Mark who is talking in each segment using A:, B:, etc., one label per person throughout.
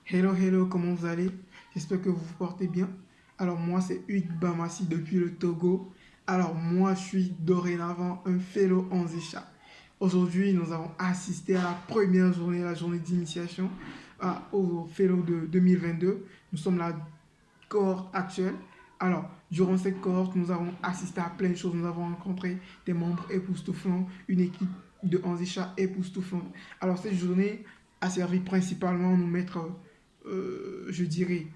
A: Hello, hello, comment vous allez? J'espère que vous vous portez bien. Alors moi, c'est Hugues Bamassi depuis le Togo. Alors moi, je suis dorénavant un fellow en Zécha. Aujourd'hui, nous avons assisté à la première journée, la journée d'initiation au fellow de 2022. Nous sommes la cohorte actuelle. Alors, durant cette cohorte, nous avons assisté à plein de choses. Nous avons rencontré des membres époustouflants, une équipe de Anzicha époustouflante. Alors, cette journée a servi principalement à nous mettre, je dirais,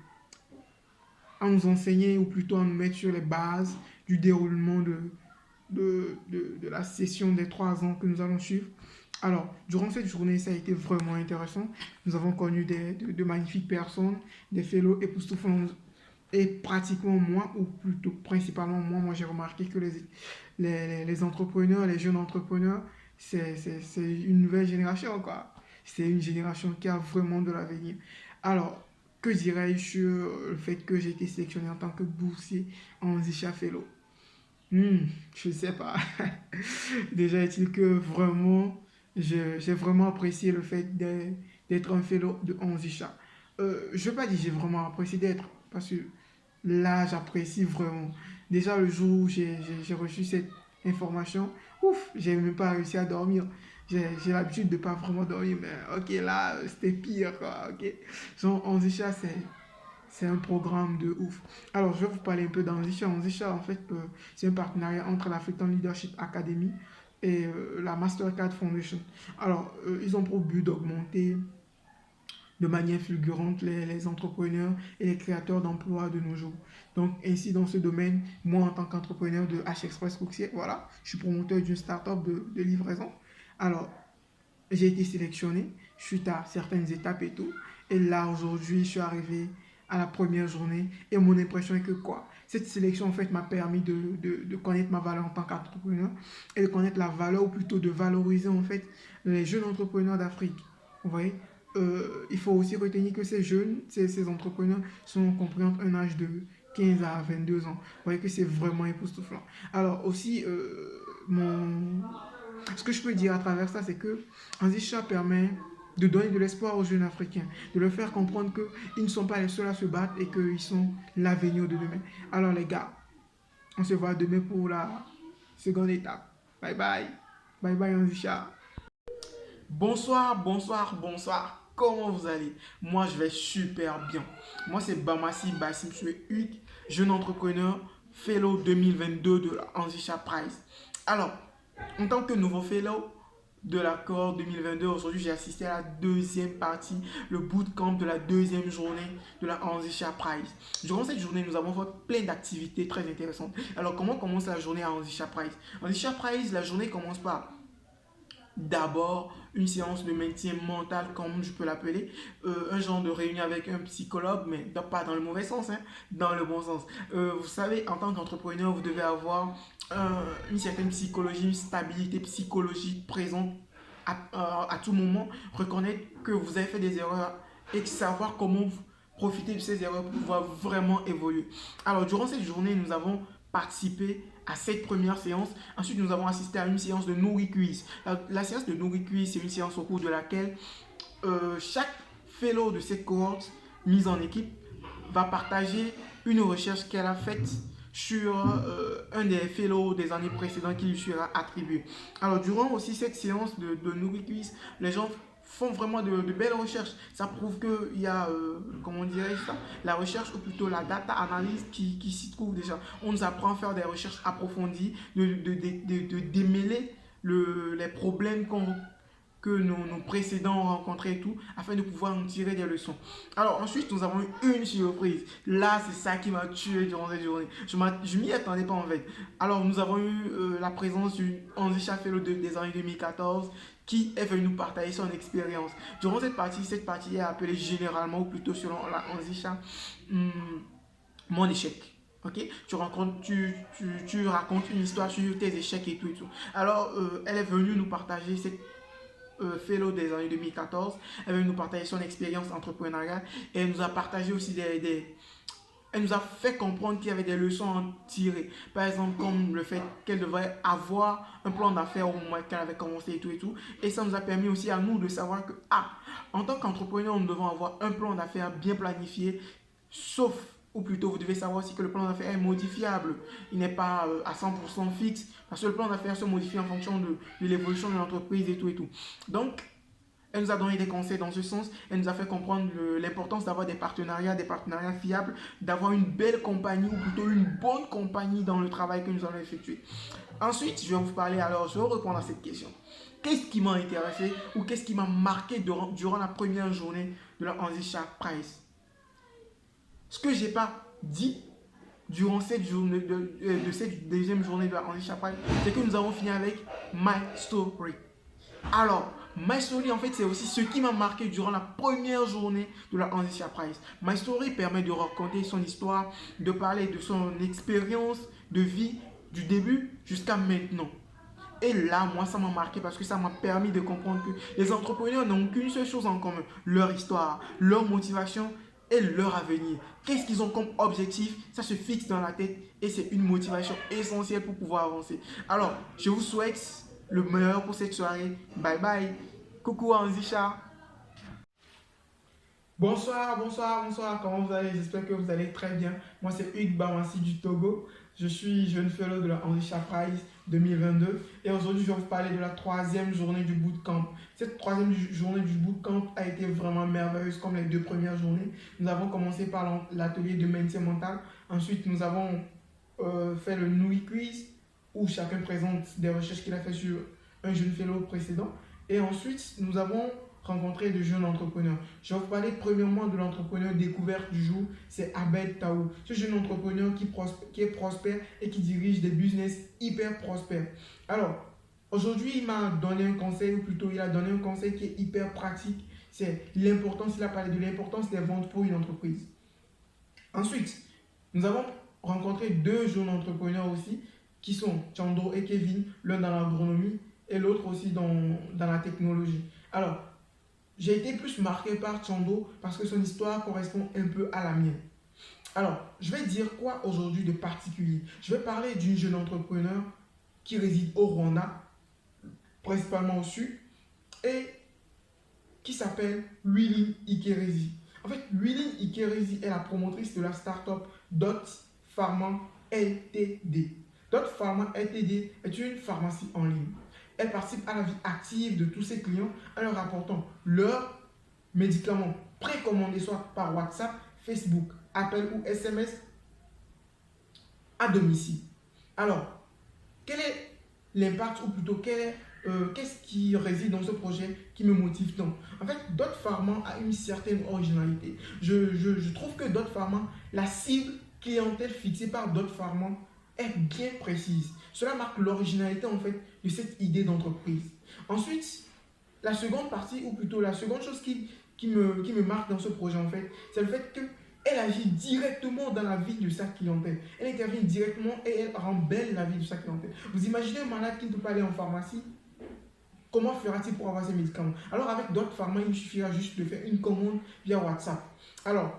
A: à nous enseigner ou plutôt à nous mettre sur les bases du déroulement de la session des 3 ans que nous allons suivre. Alors, durant cette journée, ça a été vraiment intéressant. Nous avons connu de magnifiques personnes, des fellows époustouflants. Et pratiquement moi, ou plutôt principalement moi j'ai remarqué que les entrepreneurs, les jeunes entrepreneurs, c'est une nouvelle génération, quoi. C'est une génération qui a vraiment de l'avenir. Alors, que dirais-je sur le fait que j'ai été sélectionné en tant que boursier en Zisha Fellow? Je ne sais pas. Déjà, est-il que vraiment, j'ai vraiment apprécié le fait d'être un fellow de Onzisha. Je ne veux pas dire que j'ai vraiment apprécié d'être, parce que là, j'apprécie vraiment. Déjà, le jour où j'ai reçu cette information, ouf, j'ai même pas réussi à dormir. J'ai l'habitude de pas vraiment dormir, mais ok, là, c'était pire, quoi, ok. Genre, Onzisha, c'est un programme de ouf. Alors, je vais vous parler un peu d'Anzisha. Anzisha, en fait, c'est un partenariat entre l'African Leadership Academy et la Mastercard Foundation. Alors, ils ont pour but d'augmenter de manière fulgurante les entrepreneurs et les créateurs d'emplois de nos jours. Donc, ainsi, dans ce domaine, moi, en tant qu'entrepreneur de H-Express Coursier, voilà, je suis promoteur d'une start-up de livraison. Alors, j'ai été sélectionné suite à certaines étapes et tout. Et là, aujourd'hui, je suis arrivé à la première journée. Et mon impression est que quoi? Cette sélection, en fait, m'a permis de connaître ma valeur en tant qu'entrepreneur et de connaître la valeur, ou plutôt de valoriser, en fait, les jeunes entrepreneurs d'Afrique. Vous voyez? Il faut aussi retenir que ces jeunes, ces entrepreneurs sont compris entre un âge de 15 à 22 ans. Vous voyez que c'est vraiment époustouflant. Alors aussi, ce que je peux dire à travers ça, c'est que Anzisha permet de donner de l'espoir aux jeunes Africains, de leur faire comprendre qu'ils ne sont pas les seuls à se battre et qu'ils sont l'avenir de demain. Alors les gars, on se voit demain pour la seconde étape. Bye bye. Bye bye Anzisha. Bonsoir, bonsoir, bonsoir. Comment vous allez? Moi, je vais super bien. Moi, c'est Bamassi Bassim, je suis Hugues, jeune entrepreneur, fellow 2022 de la Anzisha Prize. Alors, en tant que nouveau fellow de l'accord 2022, aujourd'hui, j'ai assisté à la deuxième partie, le bootcamp de la deuxième journée de la Anzisha Prize. Durant cette journée, nous avons fait plein d'activités très intéressantes. Alors, comment commence la journée à Anzisha Prize? Anzisha Prize, la journée commence par d'abord une séance de maintien mental, comme je peux l'appeler, un genre de réunion avec un psychologue, mais pas dans le mauvais sens, hein, dans le bon sens. Vous savez, en tant qu'entrepreneur, vous devez avoir une certaine psychologie, une stabilité psychologique présente à tout moment, reconnaître que vous avez fait des erreurs et savoir comment profiter de ces erreurs pour pouvoir vraiment évoluer. Alors, durant cette journée, nous avons participé à cette première séance. Ensuite, nous avons assisté à une séance de Nouri Quiz. La séance de Nouri Quiz, c'est une séance au cours de laquelle chaque fellow de cette cohorte mise en équipe va partager une recherche qu'elle a faite sur un des fellows des années précédentes qui lui sera attribué. Alors, durant aussi cette séance de Nouri Quiz, les gens font vraiment de belles recherches. Ça prouve qu'il y a, comment dirais-je ça, la recherche ou plutôt la data analyse qui s'y trouve déjà. On nous apprend à faire des recherches approfondies, de démêler les problèmes que nos précédents ont rencontrés et tout, afin de pouvoir en tirer des leçons. Alors ensuite, nous avons eu une surprise. Là, c'est ça qui m'a tué durant cette journée. Je m'y attendais pas en fait. Alors nous avons eu la présence d'une Anzisha Fellow des années 2014 qui est venu nous partager son expérience. Durant cette partie est appelée généralement, ou plutôt selon la Anzisha, mon échec. Ok, tu racontes une histoire sur tes échecs et tout et tout. Alors, elle est venue nous partager cette fellow des années 2014. Elle est venue nous partager son expérience entrepreneuriale et elle nous a partagé aussi Elle nous a fait comprendre qu'il y avait des leçons à en tirer. Par exemple, comme le fait qu'elle devrait avoir un plan d'affaires au moment qu'elle avait commencé et tout et tout. Et ça nous a permis aussi à nous de savoir que, en tant qu'entrepreneur, nous devons avoir un plan d'affaires bien planifié, sauf, ou plutôt vous devez savoir aussi que le plan d'affaires est modifiable. Il n'est pas à 100% fixe, parce que le plan d'affaires se modifie en fonction de l'évolution de l'entreprise et tout et tout. Donc, elle nous a donné des conseils dans ce sens. Elle nous a fait comprendre l'importance d'avoir des partenariats fiables, d'avoir une belle compagnie ou plutôt une bonne compagnie dans le travail que nous allons effectuer. Ensuite, je vais vous parler, alors je vais répondre à cette question. Qu'est-ce qui m'a intéressé ou qu'est-ce qui m'a marqué durant la première journée de la Anzisha Prize? Ce que je n'ai pas dit durant cette journée de cette deuxième journée de la Anzisha Prize, c'est que nous avons fini avec My Story. Alors, My Story, en fait, c'est aussi ce qui m'a marqué durant la première journée de la Anzisha Prize. My Story permet de raconter son histoire, de parler de son expérience de vie du début jusqu'à maintenant. Et là, moi, ça m'a marqué parce que ça m'a permis de comprendre que les entrepreneurs n'ont qu'une seule chose en commun, leur histoire, leur motivation et leur avenir. Qu'est-ce qu'ils ont comme objectif? Ça se fixe dans la tête et c'est une motivation essentielle pour pouvoir avancer. Alors, je vous souhaite le meilleur pour cette soirée. Bye bye. Coucou Anzisha. Bonsoir, comment vous allez? J'espère que vous allez très bien. Moi, c'est Hugues Bamassi du Togo. Je suis jeune fellow de la Anzisha Prize 2022. Et aujourd'hui, je vais vous parler de la troisième journée du bootcamp. Cette troisième journée du bootcamp a été vraiment merveilleuse comme les deux premières journées. Nous avons commencé par l'atelier de maintien mental. Ensuite, nous avons fait le Nui Quiz où chacun présente des recherches qu'il a fait sur un jeune fellow précédent. Et ensuite, nous avons rencontrer de jeunes entrepreneurs. Je vais vous parler premièrement de l'entrepreneur découverte du jour, c'est Abed Taou. Ce jeune entrepreneur qui est prospère et qui dirige des business hyper prospères. Alors, aujourd'hui, il m'a donné un conseil, ou plutôt il a donné un conseil qui est hyper pratique. C'est l'importance, il a parlé de l'importance des ventes pour une entreprise. Ensuite, nous avons rencontré deux jeunes entrepreneurs aussi, qui sont Chando et Kevin, l'un dans l'agronomie et l'autre aussi dans la technologie. Alors, j'ai été plus marqué par Chando parce que son histoire correspond un peu à la mienne. Alors, je vais dire quoi aujourd'hui de particulier? Je vais parler d'une jeune entrepreneur qui réside au Rwanda, principalement au sud, et qui s'appelle Willy Ikerezi. En fait, Willy Ikerezi est la promotrice de la start-up Dot Pharma Ltd. Dot Pharma Ltd est une pharmacie en ligne. Elle participe à la vie active de tous ses clients en leur apportant leurs médicaments précommandés soit par WhatsApp, Facebook, appel ou SMS à domicile. Alors, quel est l'impact ou plutôt qu'est-ce qui réside dans ce projet qui me motive tant? En fait, Dot Pharma a une certaine originalité. Je trouve que Dot Pharma, la cible clientèle fixée par Dot Pharma est bien précise. Cela marque l'originalité en fait de cette idée d'entreprise. Ensuite, la seconde partie, ou plutôt la seconde chose qui me marque dans ce projet en fait, c'est le fait qu'elle agit directement dans la vie de sa clientèle. Elle intervient directement et elle rend belle la vie de sa clientèle. Vous imaginez un malade qui ne peut pas aller en pharmacie? Comment fera-t-il pour avoir ses médicaments? Alors avec Dot Pharma, il suffira juste de faire une commande via WhatsApp. Alors,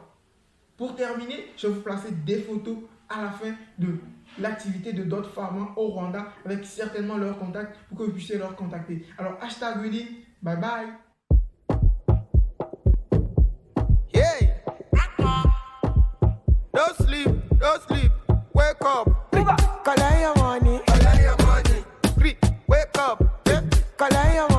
A: pour terminer, je vais vous placer des photos à la fin de l'activité de Dot Pharma au Rwanda avec certainement leur contact pour que vous puissiez leur contacter. Alors, hashtag Willy, bye bye.
B: Yeah. Don't sleep, wake up. Collect your money. Wake up. Yeah. Collect your